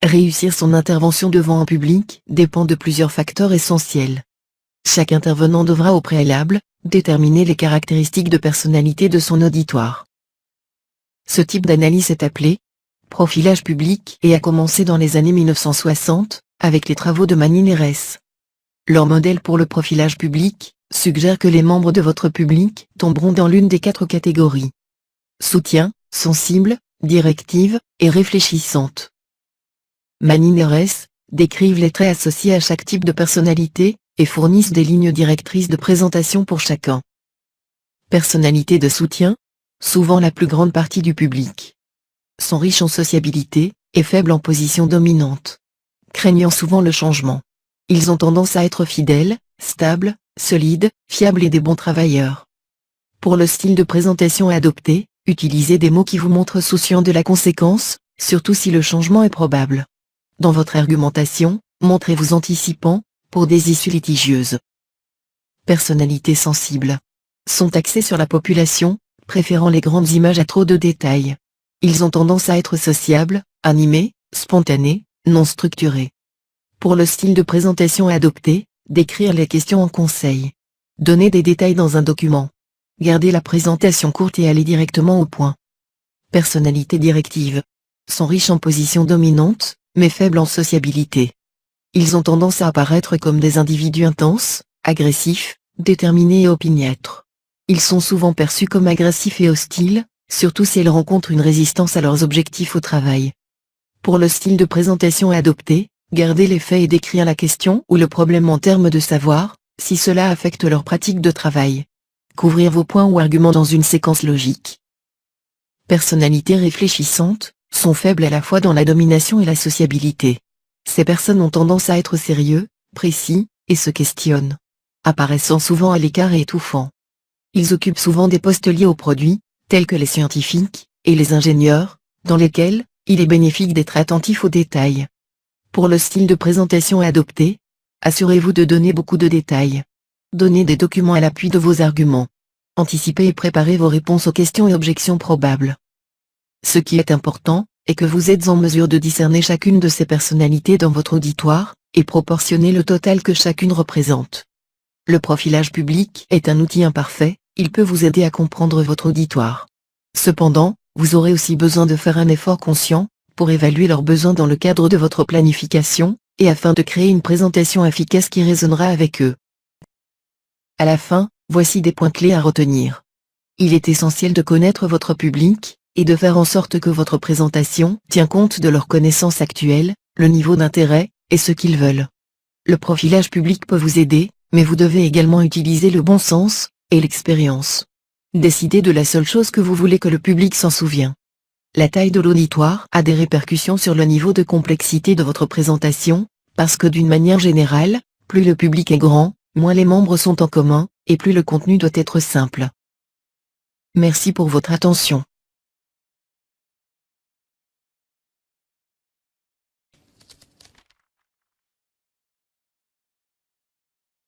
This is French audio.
Réussir son intervention devant un public dépend de plusieurs facteurs essentiels. Chaque intervenant devra au préalable déterminer les caractéristiques de personnalité de son auditoire. Ce type d'analyse est appelé profilage public et a commencé dans les années 1960 avec les travaux de Manning et Reiss. Leur modèle pour le profilage public suggère que les membres de votre public tomberont dans l'une des 4 catégories: soutien, sensible, directive et réfléchissante. Manning et Reiss décrivent les traits associés à chaque type de personnalité et fournissent des lignes directrices de présentation pour chacun. Personnalité de soutien, souvent la plus grande partie du public, sont riches en sociabilité et faibles en position dominante. Craignant souvent le changement, ils ont tendance à être fidèles, stables, solides, fiables et des bons travailleurs. Pour le style de présentation à adopter, utilisez des mots qui vous montrent soucieux de la conséquence, surtout si le changement est probable. Dans votre argumentation, montrez-vous anticipant, pour des issues litigieuses. Personnalités sensibles sont axés sur la population, préférant les grandes images à trop de détails. Ils ont tendance à être sociables, animés, spontanés, non structurés. Pour le style de présentation à adopter, décrire les questions en conseil. Donner des détails dans un document. Garder la présentation courte et aller directement au point. Personnalités directives sont riches en position dominante, mais faibles en sociabilité. Ils ont tendance à apparaître comme des individus intenses, agressifs, déterminés et opiniâtres. Ils sont souvent perçus comme agressifs et hostiles, surtout si ils rencontrent une résistance à leurs objectifs au travail. Pour le style de présentation à adopter, gardez les faits et décrire la question ou le problème en termes de savoir, si cela affecte leur pratique de travail. Couvrir vos points ou arguments dans une séquence logique. Personnalités réfléchissantes sont faibles à la fois dans la domination et la sociabilité. Ces personnes ont tendance à être sérieux, précis, et se questionnent, apparaissant souvent à l'écart et étouffants. Ils occupent souvent des postes liés aux produits, tels que les scientifiques et les ingénieurs, dans lesquels il est bénéfique d'être attentif aux détails. Pour le style de présentation à adopter, assurez-vous de donner beaucoup de détails. Donnez des documents à l'appui de vos arguments. Anticipez et préparez vos réponses aux questions et objections probables. Ce qui est important, est que vous êtes en mesure de discerner chacune de ces personnalités dans votre auditoire, et proportionner le total que chacune représente. Le profilage public est un outil imparfait, il peut vous aider à comprendre votre auditoire. Cependant, vous aurez aussi besoin de faire un effort conscient, pour évaluer leurs besoins dans le cadre de votre planification, et afin de créer une présentation efficace qui résonnera avec eux. À la fin, voici des points clés à retenir. Il est essentiel de connaître votre public, et de faire en sorte que votre présentation tient compte de leurs connaissances actuelles, le niveau d'intérêt, et ce qu'ils veulent. Le profilage public peut vous aider, mais vous devez également utiliser le bon sens, et l'expérience. Décidez de la seule chose que vous voulez que le public s'en souvienne. La taille de l'auditoire a des répercussions sur le niveau de complexité de votre présentation, parce que d'une manière générale, plus le public est grand, moins les membres sont en commun, et plus le contenu doit être simple. Merci pour votre attention.